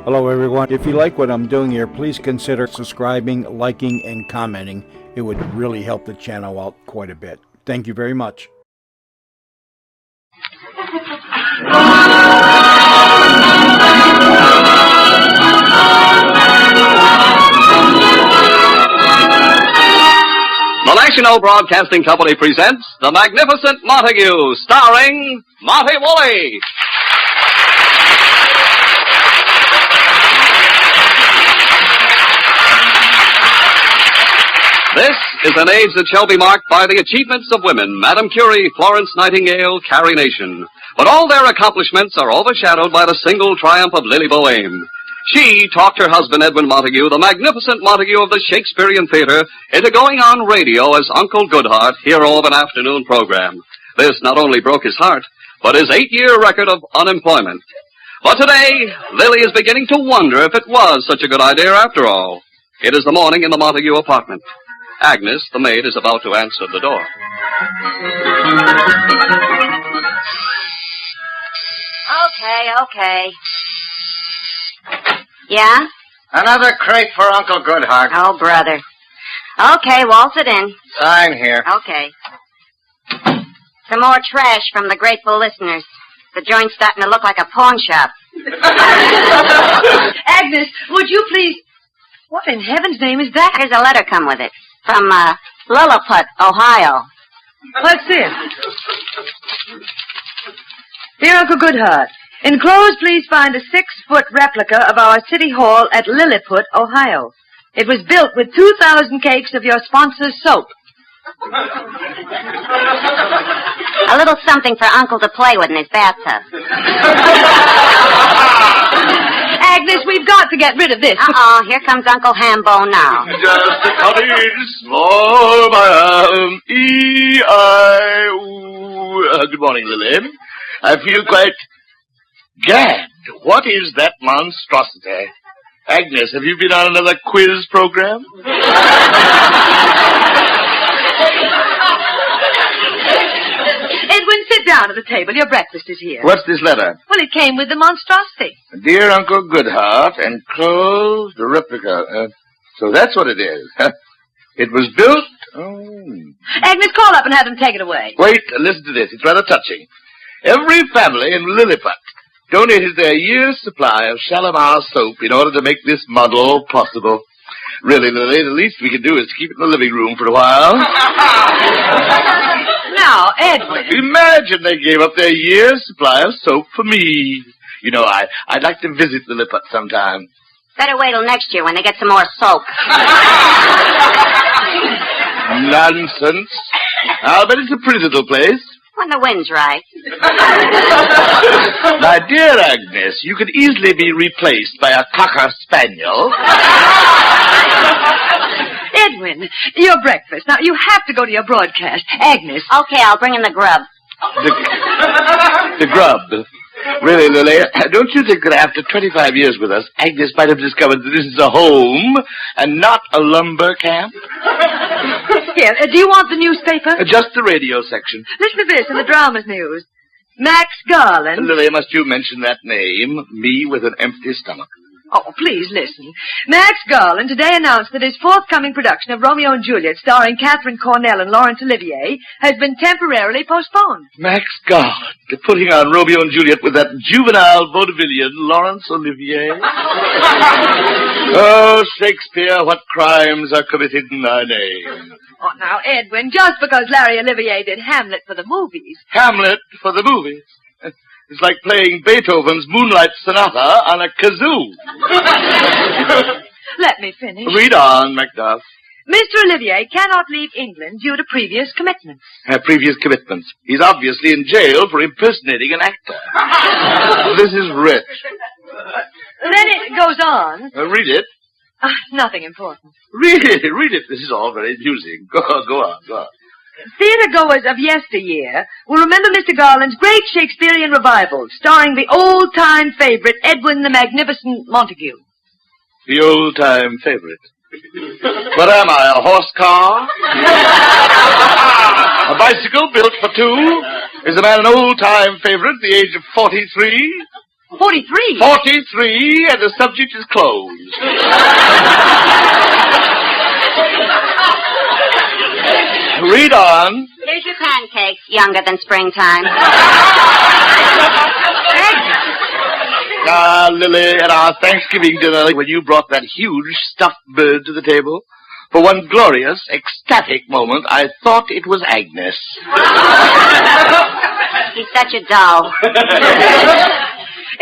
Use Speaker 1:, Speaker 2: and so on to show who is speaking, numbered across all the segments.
Speaker 1: Hello everyone. If you like what I'm doing here, please consider subscribing, liking, and commenting. It would really help the channel out quite a bit. Thank you very much.
Speaker 2: The National Broadcasting Company presents The Magnificent Montague, starring Monty Woolley. This is an age that shall be marked by the achievements of women, Madame Curie, Florence Nightingale, Carrie Nation. But all their accomplishments are overshadowed by the single triumph of Lily Boheme. She talked her husband, Edwin Montague, the magnificent Montague of the Shakespearean Theater, into going on radio as Uncle Goodhart, hero of an afternoon program. This not only broke his heart, but his 8-year record of unemployment. But today, Lily is beginning to wonder if it was such a good idea after all. It is the morning in the Montague apartment. Agnes, the maid, is about to answer the door.
Speaker 3: Okay. Yeah?
Speaker 4: Another crate for Uncle Goodhart.
Speaker 3: Oh, brother. Okay, waltz it in.
Speaker 4: Sign here.
Speaker 3: Okay. Some more trash from the grateful listeners. The joint's starting to look like a pawn shop.
Speaker 5: Agnes, would you please... What in heaven's name is that?
Speaker 3: Here's a letter come with it. From, Lilliput, Ohio.
Speaker 5: What's this? Dear Uncle Goodhart, enclosed, please find a 6-foot replica of our city hall at Lilliput, Ohio. It was built with 2,000 cakes of your sponsor's soap.
Speaker 3: A little something for Uncle to play with in his bathtub.
Speaker 5: Agnes, we've got to get rid of this.
Speaker 3: Here comes Uncle Hambo now.
Speaker 6: Just a cottage, small by E-I-O. Good morning, Lily. I feel quite gagged. What is that monstrosity? Agnes, have you been on another quiz program?
Speaker 5: Edwin, sit down at the table. Your breakfast is here.
Speaker 6: What's this letter?
Speaker 5: Well, it came with the monstrosity.
Speaker 6: Dear Uncle Goodhart, enclosed replica. So that's what it is. It was built...
Speaker 5: Agnes, call up and have them take it away.
Speaker 6: Wait, listen to this. It's rather touching. Every family in Lilliput donated their year's supply of Shalimar soap in order to make this model possible. Really, Lily, the least we can do is to keep it in the living room for a while.
Speaker 5: Now, Edwin.
Speaker 6: Imagine they gave up their year's supply of soap for me. You know, I'd like to visit Lilliput sometime.
Speaker 3: Better wait till next year when they get some more soap.
Speaker 6: Nonsense. I'll bet it's a pretty little place.
Speaker 3: When the wind's right.
Speaker 6: My dear Agnes, you could easily be replaced by a cocker spaniel.
Speaker 5: Edwin, your breakfast. Now, you have to go to your broadcast. Agnes.
Speaker 3: Okay, I'll bring in the grub.
Speaker 6: The grub. Really, Lily, don't you think that after 25 years with us, Agnes might have discovered that this is a home and not a lumber camp?
Speaker 5: Here, do you want the newspaper?
Speaker 6: Just the radio section.
Speaker 5: Listen to this in the dramas news. Max Garland.
Speaker 6: Lily, must you mention that name? Me with an empty stomach.
Speaker 5: Oh, please listen. Max Garland today announced that his forthcoming production of Romeo and Juliet, starring Catherine Cornell and Laurence Olivier, has been temporarily postponed.
Speaker 6: Max Garland, putting on Romeo and Juliet with that juvenile vaudevillian Laurence Olivier. Oh, Shakespeare, what crimes are committed in thy name?
Speaker 5: Oh, now, Edwin, just because Larry Olivier did Hamlet for the movies.
Speaker 6: Hamlet for the movies? It's like playing Beethoven's Moonlight Sonata on a kazoo.
Speaker 5: Let me finish.
Speaker 6: Read on, Macduff.
Speaker 5: Mr. Olivier cannot leave England due to previous commitments.
Speaker 6: Previous commitments. He's obviously in jail for impersonating an actor. This is rich.
Speaker 5: Then it goes on.
Speaker 6: Read it.
Speaker 5: Nothing important.
Speaker 6: Read it. This is all very amusing. Go on.
Speaker 5: Theater-goers of yesteryear will remember Mr. Garland's great Shakespearean revival, starring the old-time favorite Edwin the Magnificent Montague.
Speaker 6: The old-time favorite. What am I, a horse car? A bicycle built for two? Is the man an old-time favorite at the age of 43?
Speaker 5: 43?
Speaker 6: 43, and the subject is closed. Read on.
Speaker 3: Here's your pancakes, younger than springtime.
Speaker 6: Lily, at our Thanksgiving dinner, when you brought that huge stuffed bird to the table, for one glorious, ecstatic moment, I thought it was Agnes.
Speaker 3: He's such a doll.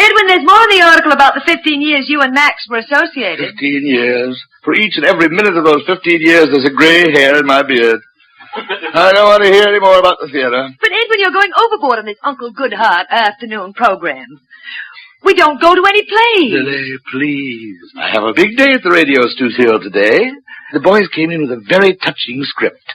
Speaker 5: Edwin, there's more in the article about the 15 years you and Max were associated.
Speaker 6: 15 years. For each and every minute of those 15 years, there's a gray hair in my beard. I don't want to hear any more about the theater.
Speaker 5: But, Edwin, you're going overboard on this Uncle Goodhart afternoon program. We don't go to any plays.
Speaker 6: Lily, please. I have a big day at the radio studio today. The boys came in with a very touching script.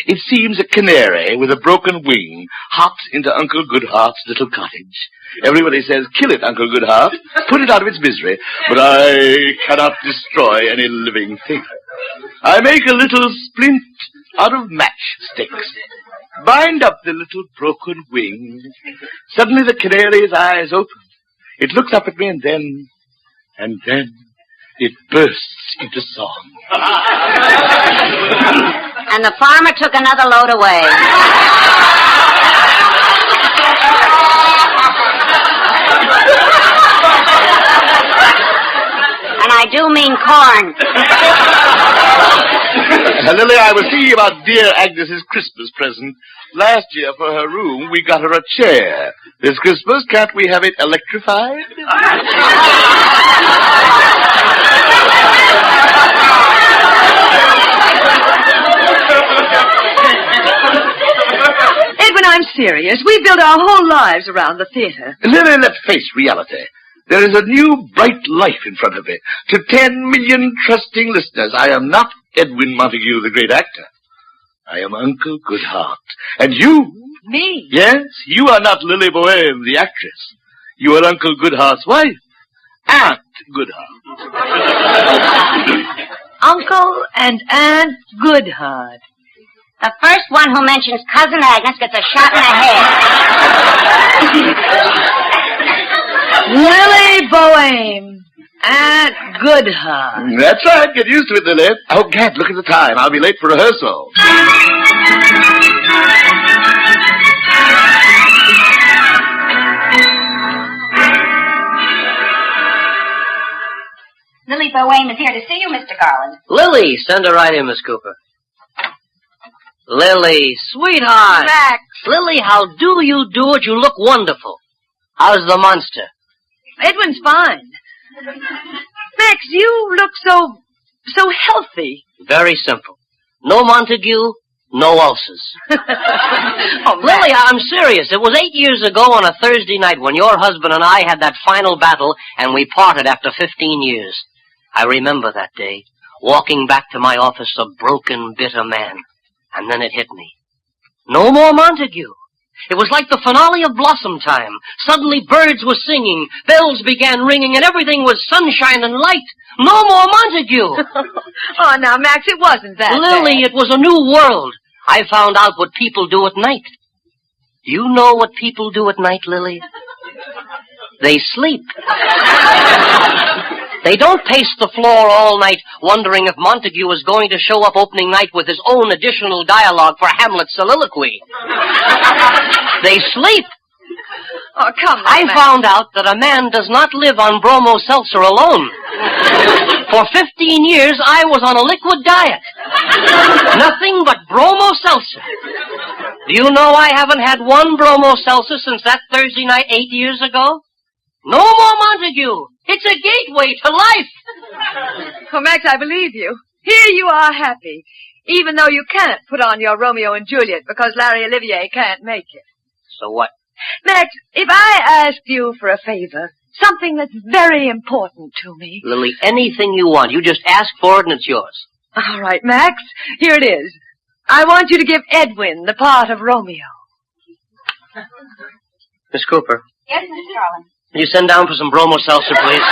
Speaker 6: It seems a canary with a broken wing hops into Uncle Goodhart's little cottage. Everybody says, "Kill it, Uncle Goodhart. Put it out of its misery." But I cannot destroy any living thing. I make a little splint out of matchsticks. Bind up the little broken wing. Suddenly the canary's eyes open. It looks up at me and then it bursts into song.
Speaker 3: And the farmer took another load away. And I do mean corn.
Speaker 6: Lily, I was thinking about dear Agnes's Christmas present. Last year, for her room, we got her a chair. This Christmas, can't we have it electrified?
Speaker 5: Edwin, I'm serious. We built our whole lives around the theater.
Speaker 6: Lily, let's face reality. There is a new, bright life in front of me. To 10 million trusting listeners, I am not Edwin Montague, the great actor. I am Uncle Goodhart. And you...
Speaker 5: Me?
Speaker 6: Yes, you are not Lily Boheme, the actress. You are Uncle Goodhart's wife, Aunt Goodhart.
Speaker 5: Uncle and Aunt Goodhart.
Speaker 3: The first one who mentions Cousin Agnes gets a shot in the head.
Speaker 5: Lily Boheme. Aunt Goodhart.
Speaker 6: That's right. Get used to it, Lily. Oh, Gad, look at the time. I'll be late for rehearsal.
Speaker 3: Lily Boheme is here to see you, Mr. Garland.
Speaker 7: Lily, send her right in, Miss Cooper. Lily, sweetheart.
Speaker 5: Max.
Speaker 7: Lily, how do you do it? You look wonderful. How's the monster?
Speaker 5: Edwin's fine. Max, you look so healthy.
Speaker 7: Very simple. No Montague, no ulcers.
Speaker 5: Oh,
Speaker 7: Lily, I'm serious. It was 8 years ago on a Thursday night when your husband and I had that final battle and we parted after 15 years. I remember that day, walking back to my office a broken, bitter man. And then it hit me. No more Montague. It was like the finale of Blossom Time. Suddenly birds were singing, bells began ringing, and everything was sunshine and light. No more Montague.
Speaker 5: Oh, now, Max, it wasn't that
Speaker 7: Lily,
Speaker 5: bad.
Speaker 7: it was a new world. I found out what people do at night. Do you know what people do at night, Lily? They sleep. They don't pace the floor all night wondering if Montague is going to show up opening night with his own additional dialogue for Hamlet's soliloquy. They sleep.
Speaker 5: Oh, come on,
Speaker 7: I
Speaker 5: Max.
Speaker 7: found out that a man does not live on bromo seltzer alone. For 15 years, I was on a liquid diet. Nothing but bromo seltzer. Do you know I haven't had one bromo seltzer since that Thursday night 8 years ago? No more Montague. It's a gateway to life.
Speaker 5: Oh, Max, I believe you. Here you are happy, even though you can't put on your Romeo and Juliet because Larry Olivier can't make it.
Speaker 7: So what?
Speaker 5: Max, if I asked you for a favor, something that's very important to me.
Speaker 7: Lily, anything you want. You just ask for it and it's yours.
Speaker 5: All right, Max, here it is. I want you to give Edwin the part of Romeo.
Speaker 7: Miss Cooper,
Speaker 3: Yes, Mr. Garland.
Speaker 7: will you send down for some bromo seltzer, please?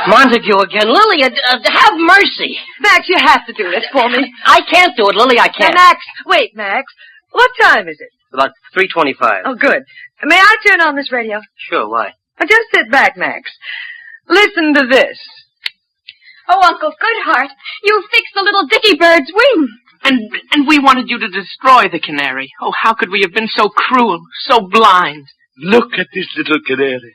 Speaker 7: Montague again. Lily, have mercy.
Speaker 5: Max, you have to do this for me.
Speaker 7: I can't do it, Lily, I can't.
Speaker 5: Now, Max, wait, Max. What time is it?
Speaker 7: About 3:25.
Speaker 5: Oh, good. May I turn on this radio?
Speaker 7: Sure, why?
Speaker 5: Just sit back, Max. Listen to this.
Speaker 8: Oh, Uncle Goodhart, you fixed the little dicky bird's wing.
Speaker 9: And we wanted you to destroy the canary. Oh, how could we have been so cruel, so blind?
Speaker 6: Look at this little canary.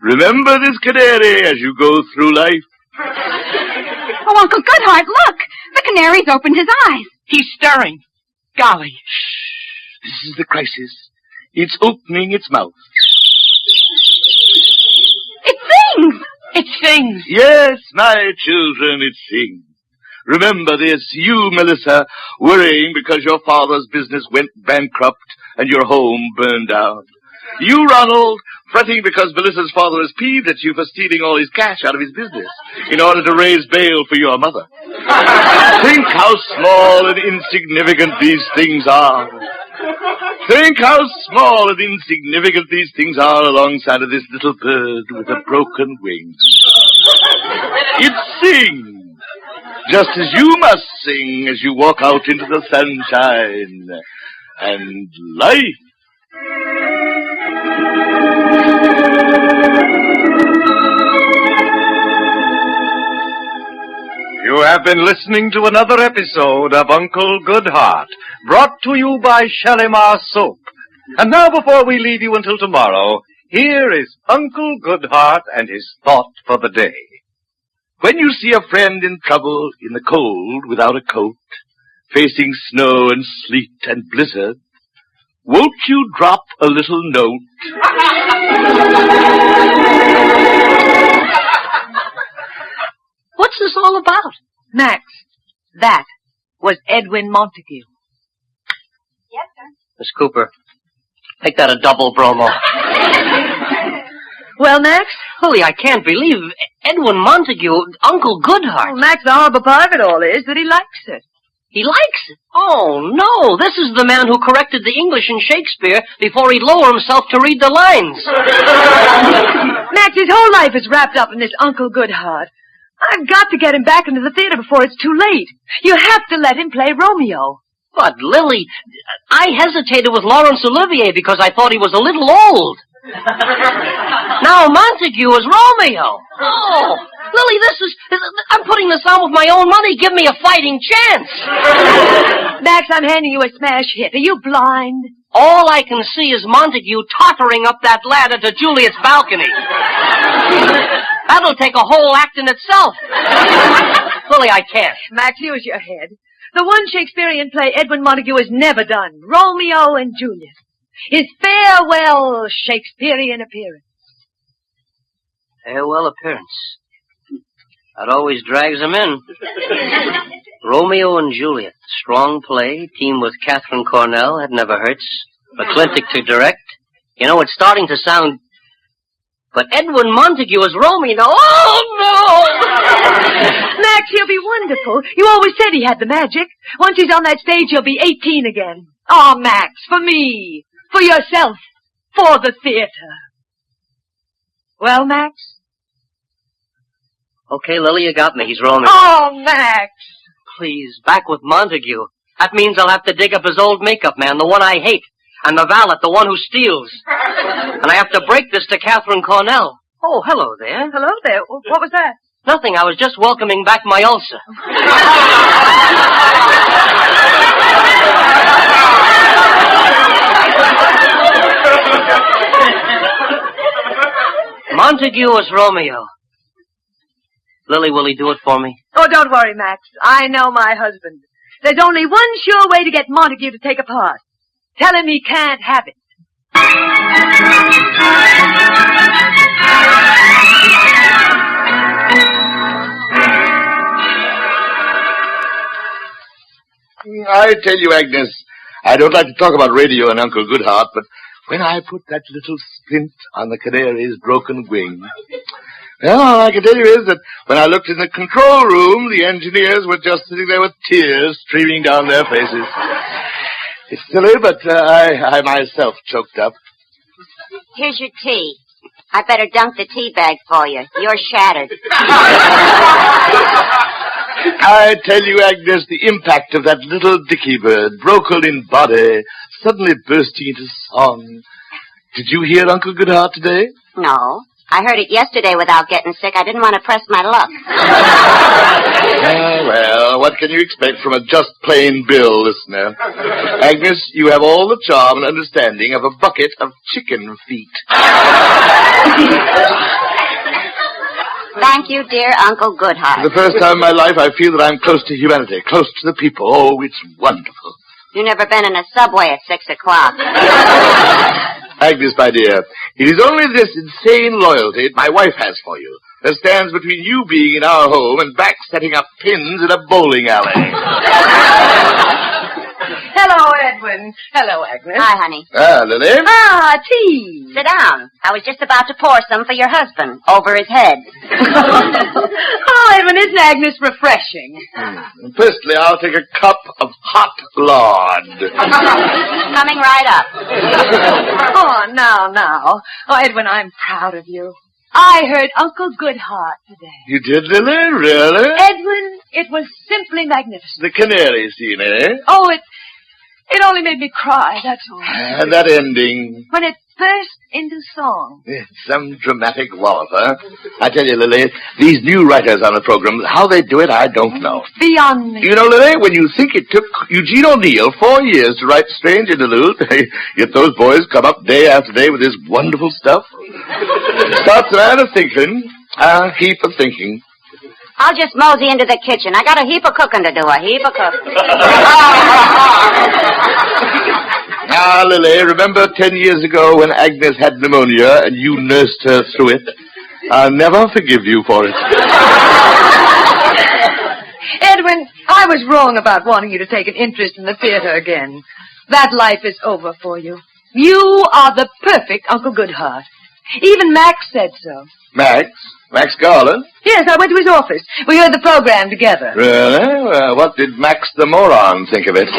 Speaker 6: Remember this canary as you go through life.
Speaker 8: Oh, Uncle Goodhart, look! The canary's opened his eyes.
Speaker 9: He's stirring. Golly.
Speaker 6: Shh. This is the crisis. It's opening its mouth.
Speaker 8: It sings!
Speaker 9: It sings.
Speaker 6: Yes, my children, it sings. Remember this, you, Melissa, worrying because your father's business went bankrupt and your home burned down. You, Ronald, fretting because Melissa's father is peeved at you for stealing all his cash out of his business in order to raise bail for your mother. Think how small and insignificant these things are. Think how small and insignificant these things are alongside of this little bird with a broken wing. It sings. Just as you must sing as you walk out into the sunshine and life.
Speaker 10: You have been listening to another episode of Uncle Goodhart, brought to you by Shalimar Soap. And now, before we leave you until tomorrow, here is Uncle Goodhart and his thought for the day. When you see a friend in trouble in the cold without a coat, facing snow and sleet and blizzard, won't you drop a little note?
Speaker 7: What's this all about?
Speaker 5: Max, that was Edwin Montague.
Speaker 8: Yes, sir.
Speaker 7: Miss Cooper, make that a double bromo.
Speaker 5: Well, Max?
Speaker 7: Lily, I can't believe Edwin Montague, Uncle Goodhart.
Speaker 5: Oh, Max, the horrible part of it all is that he likes it.
Speaker 7: He likes it? Oh, no. This is the man who corrected the English in Shakespeare before he'd lower himself to read the lines.
Speaker 5: Max, his whole life is wrapped up in this Uncle Goodhart. I've got to get him back into the theater before it's too late. You have to let him play Romeo.
Speaker 7: But, Lily, I hesitated with Laurence Olivier because I thought he was a little old. Now Montague is Romeo. Oh, Lily, I'm putting this on with my own money. Give me a fighting chance.
Speaker 5: Max, I'm handing you a smash hit. Are you blind?
Speaker 7: All I can see is Montague tottering up that ladder to Juliet's balcony. That'll take a whole act in itself. Lily, I can't.
Speaker 5: Max, use your head. The one Shakespearean play Edwin Montague has never done, Romeo and Juliet. His farewell Shakespearean appearance.
Speaker 7: Farewell appearance. That always drags him in. Romeo and Juliet. Strong play, team with Catherine Cornell. That never hurts. McClintock to direct. You know, it's starting to sound... But Edwin Montague is Romeo. Oh, no!
Speaker 5: Max, he'll be wonderful. You always said he had the magic. Once he's on that stage, he'll be 18 again. Oh, Max, for me. For yourself. For the theater. Well, Max?
Speaker 7: Okay, Lily, you got me. He's Romeo.
Speaker 5: Oh, Max!
Speaker 7: Please, back with Montague. That means I'll have to dig up his old makeup man, the one I hate. And the valet, the one who steals. And I have to break this to Catherine Cornell. Oh, hello there.
Speaker 5: Hello there. What was that?
Speaker 7: Nothing. I was just welcoming back my ulcer. Montague is Romeo. Lily, will he do it for me?
Speaker 5: Oh, don't worry, Max. I know my husband. There's only one sure way to get Montague to take a part. Tell him he can't have it.
Speaker 6: I tell you, Agnes, I don't like to talk about radio and Uncle Goodhart, but when I put that little splint on the canary's broken wing, well, all I can tell you is that when I looked in the control room, the engineers were just sitting there with tears streaming down their faces. It's silly, but I myself choked up.
Speaker 3: Here's your tea. I better dunk the tea bag for you. You're shattered.
Speaker 6: I tell you, Agnes, the impact of that little dicky bird, broken in body, suddenly bursting into song. Did you hear Uncle Goodhart today?
Speaker 3: No. I heard it yesterday without getting sick. I didn't want to press my luck.
Speaker 6: Well, what can you expect from a just plain Bill listener? Agnes, you have all the charm and understanding of a bucket of chicken feet.
Speaker 3: Thank you, dear Uncle Goodhart.
Speaker 6: For the first time in my life, I feel that I'm close to humanity, close to the people. Oh, it's wonderful.
Speaker 3: You've never been in a subway at 6 o'clock.
Speaker 6: Agnes, my dear, it is only this insane loyalty my wife has for you that stands between you being in our home and back setting up pins in a bowling alley.
Speaker 5: Hello, Edwin. Hello, Agnes.
Speaker 3: Hi, honey.
Speaker 6: Lily?
Speaker 5: Tea.
Speaker 3: Sit down. I was just about to pour some for your husband over his head.
Speaker 5: Oh, Edwin, isn't Agnes refreshing?
Speaker 6: Firstly, I'll take a cup of hot lard.
Speaker 3: Coming right up.
Speaker 5: Oh, now. Oh, Edwin, I'm proud of you. I heard Uncle Goodhart today.
Speaker 6: You did, Lily? Really?
Speaker 5: Edwin, it was simply magnificent.
Speaker 6: The canary scene, eh?
Speaker 5: Oh, it only made me cry, that's all.
Speaker 6: And that ending.
Speaker 5: When it burst into song.
Speaker 6: Some dramatic walloper. I tell you, Lily, these new writers on the program, how they do it, I don't know.
Speaker 5: Beyond me.
Speaker 6: You know, Lily, when you think it took Eugene O'Neill 4 years to write Strange Interlude, yet those boys come up day after day with this wonderful stuff. Starts a man a-thinking, a heap of thinking.
Speaker 3: I'll just mosey into the kitchen. I got a heap of cooking to do, a heap of cooking.
Speaker 6: Now, Lily, remember 10 years ago when Agnes had pneumonia and you nursed her through it? I'll never forgive you for it.
Speaker 5: Edwin, I was wrong about wanting you to take an interest in the theater again. That life is over for you. You are the perfect Uncle Goodhart. Even Max said so.
Speaker 6: Max? Max Garland?
Speaker 5: Yes, I went to his office. We heard the program together.
Speaker 6: Really? Well, what did Max the moron think of it?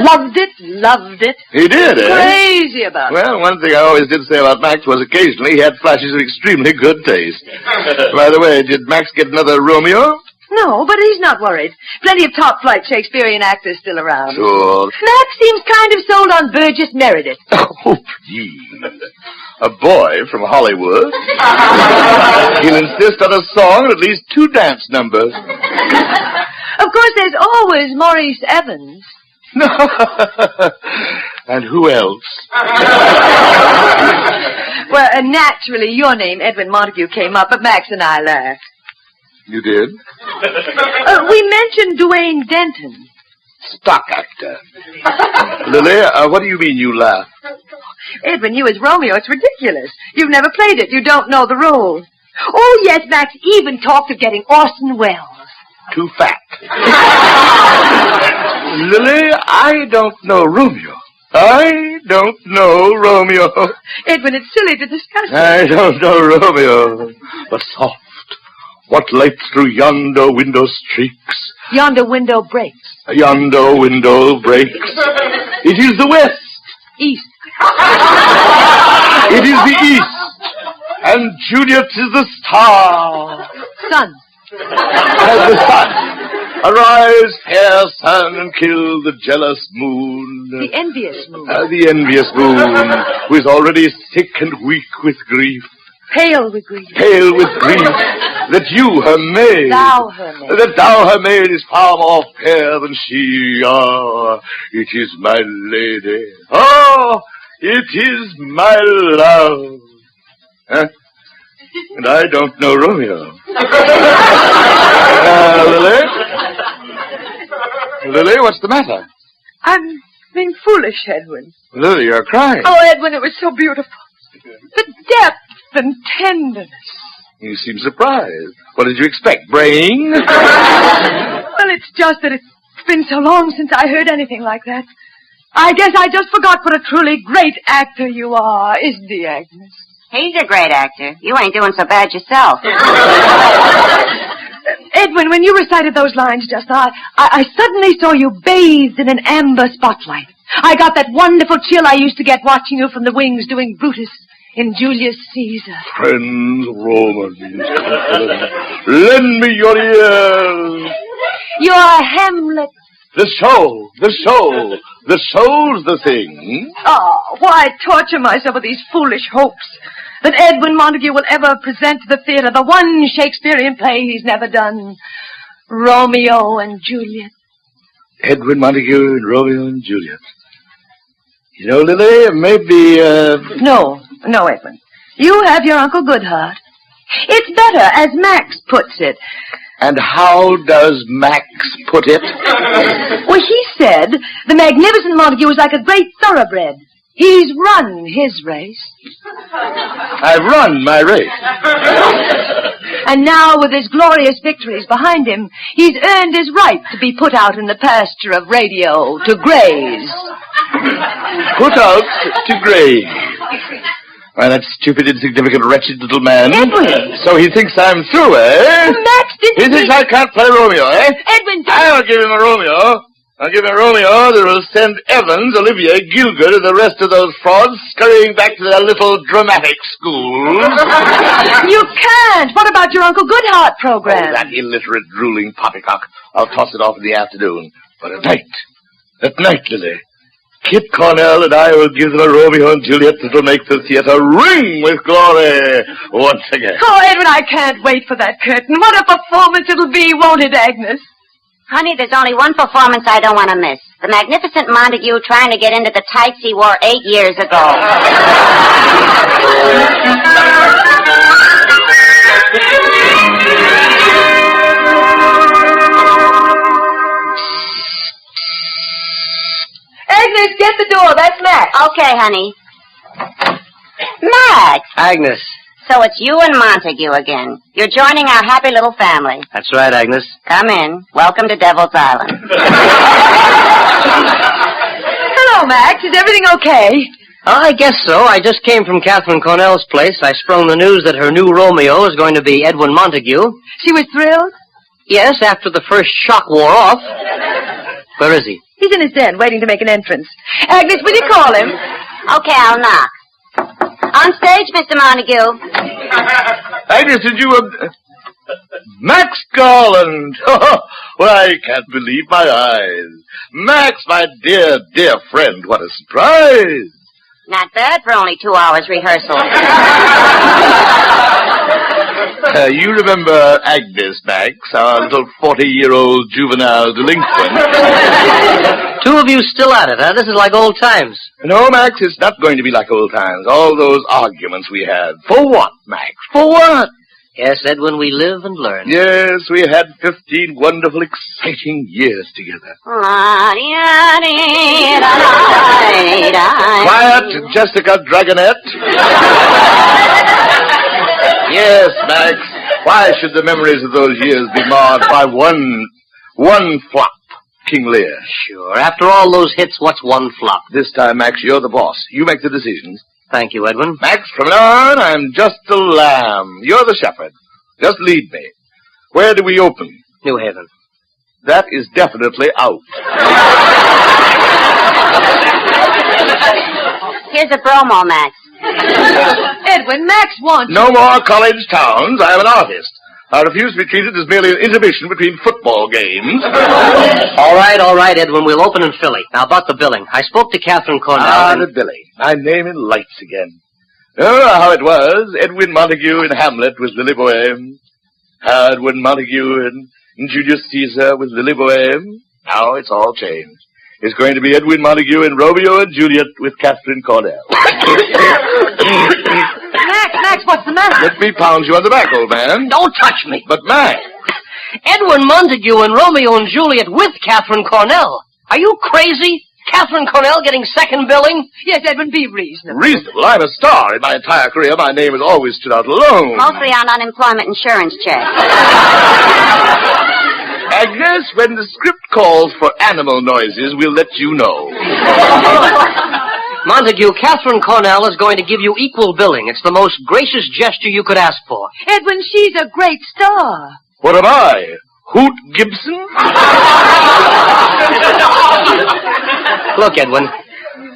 Speaker 5: Loved it.
Speaker 6: He did, eh?
Speaker 5: Crazy about it.
Speaker 6: Well, one thing I always did say about Max was occasionally he had flashes of extremely good taste. By the way, did Max get another Romeo?
Speaker 5: No, but he's not worried. Plenty of top-flight Shakespearean actors still around.
Speaker 6: Sure.
Speaker 5: Max seems kind of sold on Burgess Meredith.
Speaker 6: Oh, please. A boy from Hollywood. He'll insist on a song and at least 2 dance numbers.
Speaker 5: Of course, there's always Maurice Evans.
Speaker 6: And who else?
Speaker 5: Well, naturally, your name, Edwin Montague, came up, but Max and I laughed.
Speaker 6: You did?
Speaker 5: We mentioned Dwayne Denton.
Speaker 6: Stock actor. Lily, what do you mean you laugh?
Speaker 5: Edwin, you as Romeo, it's ridiculous. You've never played it. You don't know the role. Oh, yes, Max even talked of getting Orson Welles.
Speaker 6: Too fat. Lily, I don't know Romeo. I don't know Romeo.
Speaker 5: Edwin, it's silly to discuss it.
Speaker 6: I don't know Romeo. But soft. What light through yonder window streaks?
Speaker 5: Yonder window breaks.
Speaker 6: Yonder window breaks. It is the west.
Speaker 5: East.
Speaker 6: It is the east. And Juliet is the star.
Speaker 5: Sun.
Speaker 6: And the sun. Arise, fair sun, and kill the jealous moon.
Speaker 5: The envious moon.
Speaker 6: The envious moon, who is already sick and weak with grief.
Speaker 5: Pale with grief.
Speaker 6: Pale with grief, that you, her maid,
Speaker 5: Thou, her maid.
Speaker 6: that thou, her maid, is far more fair than she. Ah, it is my lady. Oh, it is my love. Huh? And I don't know Romeo. Lily, what's the matter?
Speaker 5: I'm being foolish, Edwin.
Speaker 6: Lily, you're crying.
Speaker 5: Oh, Edwin, it was so beautiful. The depth and tenderness.
Speaker 6: You seem surprised. What did you expect? Brain?
Speaker 5: Well, it's just that it's been so long since I heard anything like that. I guess I just forgot what a truly great actor you are, isn't he, Agnes?
Speaker 3: He's a great actor. You ain't doing so bad yourself.
Speaker 5: Edwin, when you recited those lines just now, I suddenly saw you bathed in an amber spotlight. I got that wonderful chill I used to get watching you from the wings doing Brutus in Julius Caesar.
Speaker 6: Friends, Romans, lend me your ears.
Speaker 5: You're Hamlet.
Speaker 6: The soul. The soul's the thing.
Speaker 5: Oh, why torture myself with these foolish hopes that Edwin Montague will ever present to the theater the one Shakespearean play he's never done, Romeo and Juliet.
Speaker 6: Edwin Montague and Romeo and Juliet. You know, Lily, maybe,
Speaker 5: No, Edwin. You have your Uncle Goodhart. It's better, as Max puts it.
Speaker 6: And how does Max put it?
Speaker 5: Well, he said the magnificent Montague is like a great thoroughbred. He's run his race.
Speaker 6: I've run my race.
Speaker 5: And now, with his glorious victories behind him, he's earned his right to be put out in the pasture of radio to graze.
Speaker 6: Put out to graze. Why, that stupid, insignificant, wretched little man.
Speaker 5: Edwin!
Speaker 6: So he thinks I'm through, eh?
Speaker 5: Max, didn't
Speaker 6: He thinks I can't play Romeo, eh?
Speaker 5: Edwin,
Speaker 6: I'll give him a Romeo. I'll give him a Romeo that will send Evans, Olivier, Gilbert, and the rest of those frauds scurrying back to their little dramatic schools.
Speaker 5: You can't. What about your Uncle Goodhart program?
Speaker 6: Oh, that illiterate, drooling poppycock. I'll toss it off in the afternoon. But at night, Lily, Kit Cornell and I will give them a Romeo and Juliet that will make the theater ring with glory once again.
Speaker 5: Oh, Edwin, I can't wait for that curtain. What a performance it'll be, won't it, Agnes?
Speaker 3: Honey, there's only one performance I don't want to miss. The magnificent Montague trying to get into the tights he wore 8 years ago.
Speaker 5: Agnes, get the door. That's Max.
Speaker 3: Okay, honey. Max!
Speaker 7: Agnes.
Speaker 3: So it's you and Montague again. You're joining our happy little family.
Speaker 7: That's right, Agnes.
Speaker 3: Come in. Welcome to Devil's Island.
Speaker 5: Hello, Max. Is everything okay?
Speaker 7: I guess so. I just came from Catherine Cornell's place. I sprung the news that her new Romeo is going to be Edwin Montague.
Speaker 5: She was thrilled?
Speaker 7: Yes, after the first shock wore off. Where is he?
Speaker 5: He's in his den, waiting to make an entrance. Agnes, will you call him?
Speaker 3: Okay, I'll knock. On stage, Mr. Montague.
Speaker 6: Agnes, did you, Max Garland! Well, I can't believe my eyes. Max, my dear, dear friend, what a surprise!
Speaker 3: Not bad for only 2 hours rehearsal.
Speaker 6: You remember Agnes, Max, our little 40-year-old juvenile delinquent?
Speaker 7: Two of you still at it, huh? This is like old times.
Speaker 6: No, Max, it's not going to be like old times. All those arguments we had. For what, Max? For what?
Speaker 7: Yes, Edwin, we live and learn.
Speaker 6: Yes, we had 15 wonderful, exciting years together. Quiet, Jessica Dragonette. Yes, Max. Why should the memories of those years be marred by one flop, King Lear?
Speaker 7: Sure. After all those hits, what's one flop?
Speaker 6: This time, Max, you're the boss. You make the decisions.
Speaker 7: Thank you, Edwin.
Speaker 6: Max, from now on, I'm just a lamb. You're the shepherd. Just lead me. Where do we open?
Speaker 7: New Haven.
Speaker 6: That is definitely out.
Speaker 3: Here's a bromo, Max.
Speaker 5: Edwin, Max wants
Speaker 6: No more college towns. I am an artist. I refuse to be treated as merely an intermission between football games.
Speaker 7: All right, Edwin. We'll open in Philly. Now, about the billing. I spoke to Catherine Cornell.
Speaker 6: The billing. My name in lights again. Oh, how it was. Edwin Montague in Hamlet with Lily Boheme. Edwin Montague in Julius Caesar with Lily Boheme. Now it's all changed. It's going to be Edwin Montague in Romeo and Juliet with Catherine Cornell.
Speaker 5: Max, what's the matter?
Speaker 6: Let me pound you on the back, old man.
Speaker 7: Don't touch me.
Speaker 6: But, Max.
Speaker 7: Edwin Montague and Romeo and Juliet with Catherine Cornell. Are you crazy? Catherine Cornell getting second billing?
Speaker 5: Yes, Edwin, be reasonable.
Speaker 6: Reasonable? I'm a star. In my entire career, my name has always stood out alone.
Speaker 3: Mostly on unemployment insurance checks.
Speaker 6: Agnes, when the script calls for animal noises, we'll let you know.
Speaker 7: Montague, Catherine Cornell is going to give you equal billing. It's the most gracious gesture you could ask for.
Speaker 5: Edwin, she's a great star.
Speaker 6: What am I? Hoot Gibson?
Speaker 7: Look, Edwin,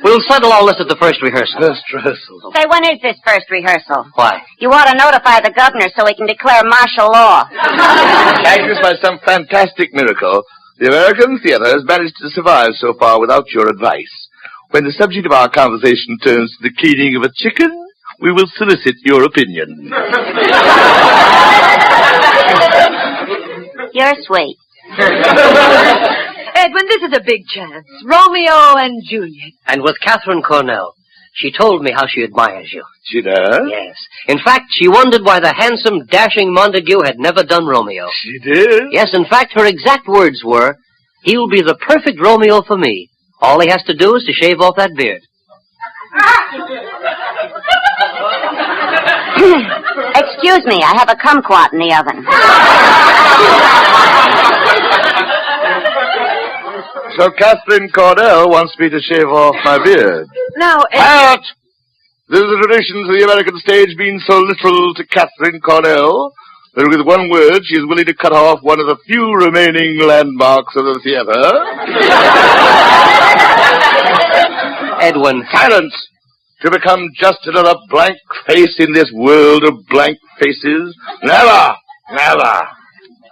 Speaker 7: We'll settle all this at the first rehearsal.
Speaker 6: First rehearsal.
Speaker 3: Say, when is this first rehearsal?
Speaker 7: Why?
Speaker 3: You ought to notify the governor so he can declare martial law.
Speaker 6: Agnes, by some fantastic miracle, the American theater has managed to survive so far without your advice. When the subject of our conversation turns to the cleaning of a chicken, we will solicit your opinion.
Speaker 3: You're sweet.
Speaker 5: Edwin, this is a big chance. Romeo and Juliet.
Speaker 7: And with Catherine Cornell. She told me how she admires you.
Speaker 6: She does?
Speaker 7: Yes. In fact, she wondered why the handsome, dashing Montague had never done Romeo.
Speaker 6: She did?
Speaker 7: Yes, in fact, her exact words were, "He'll be the perfect Romeo for me. All he has to do is to shave off that beard."
Speaker 3: Excuse me, I have a kumquat in the oven.
Speaker 6: So Catherine Cornell wants me to shave off my beard.
Speaker 5: Now,
Speaker 6: Quiet! There's a tradition to the American stage means so little to Catherine Cornell that with one word she is willing to cut off one of the few remaining landmarks of the theater.
Speaker 7: Edwin.
Speaker 6: Silence! To become just another blank face in this world of blank faces? Never! Never!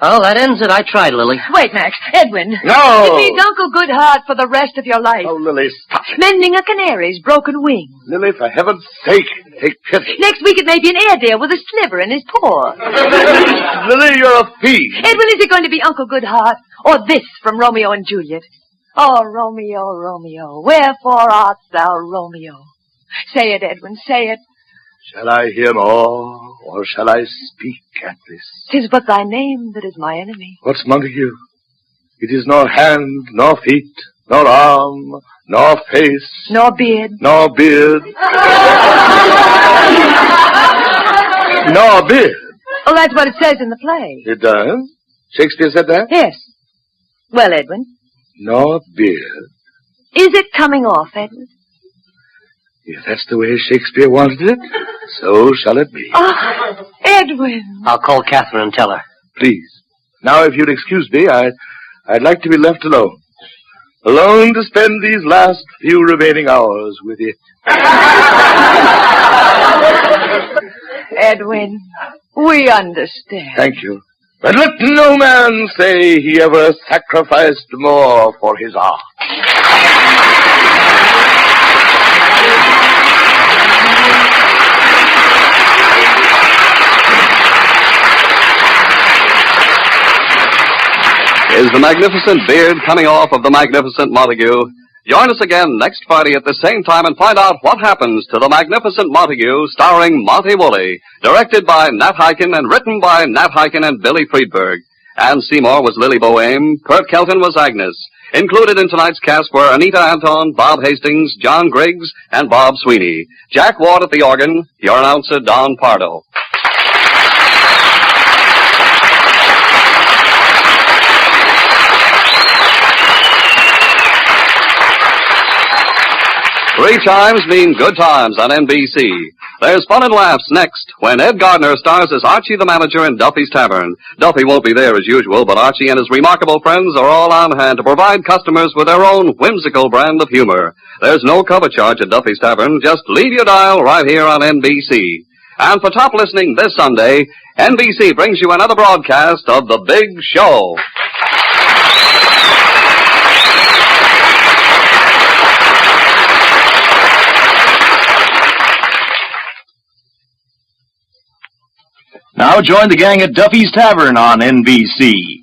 Speaker 7: Oh, that ends it. I tried, Lily.
Speaker 5: Wait, Max. Edwin.
Speaker 6: No!
Speaker 5: It means Uncle Goodhart for the rest of your life.
Speaker 6: Oh, Lily, stop it.
Speaker 5: Mending a canary's broken wing.
Speaker 6: Lily, for heaven's sake, take pity.
Speaker 5: Next week it may be an Airedale with a sliver in his paw.
Speaker 6: Lily, you're a fiend.
Speaker 5: Edwin, is it going to be Uncle Goodhart or this from Romeo and Juliet? Oh, Romeo, Romeo, wherefore art thou Romeo? Say it, Edwin, say it.
Speaker 6: Shall I hear more, or shall I speak at this?
Speaker 5: 'Tis but thy name that is my enemy.
Speaker 6: What's Montague? It is nor hand, nor feet, nor arm, nor face,
Speaker 5: Nor beard.
Speaker 6: nor beard. Nor beard.
Speaker 5: Oh, that's what it says in the play.
Speaker 6: It does? Shakespeare said that?
Speaker 5: Yes. Well, Edwin,
Speaker 6: Nor beard.
Speaker 5: is it coming off, Edwin?
Speaker 6: If that's the way Shakespeare wanted it, so shall it be.
Speaker 5: Oh, Edwin.
Speaker 7: I'll call Catherine and tell her.
Speaker 6: Please. Now, if you'd excuse me, I'd like to be left alone. Alone to spend these last few remaining hours with it.
Speaker 5: Edwin, we understand.
Speaker 6: Thank you. But let no man say he ever sacrificed more for his art.
Speaker 2: Is the magnificent beard coming off of the magnificent Montague? Join us again next Friday at the same time and find out what happens to the magnificent Montague, starring Monty Woolley, directed by Nat Hiken and written by Nat Hiken and Billy Friedberg. Ann Seymour was Lily Boehm, Kurt Kelton was Agnes. Included in tonight's cast were Anita Anton, Bob Hastings, John Griggs, and Bob Sweeney. Jack Ward at the organ, your announcer Don Pardo. Three chimes mean good times on NBC. There's fun and laughs next when Ed Gardner stars as Archie the manager in Duffy's Tavern. Duffy won't be there as usual, but Archie and his remarkable friends are all on hand to provide customers with their own whimsical brand of humor. There's no cover charge at Duffy's Tavern. Just leave your dial right here on NBC. And for top listening this Sunday, NBC brings you another broadcast of The Big Show.
Speaker 11: Now join the gang at Duffy's Tavern on NBC.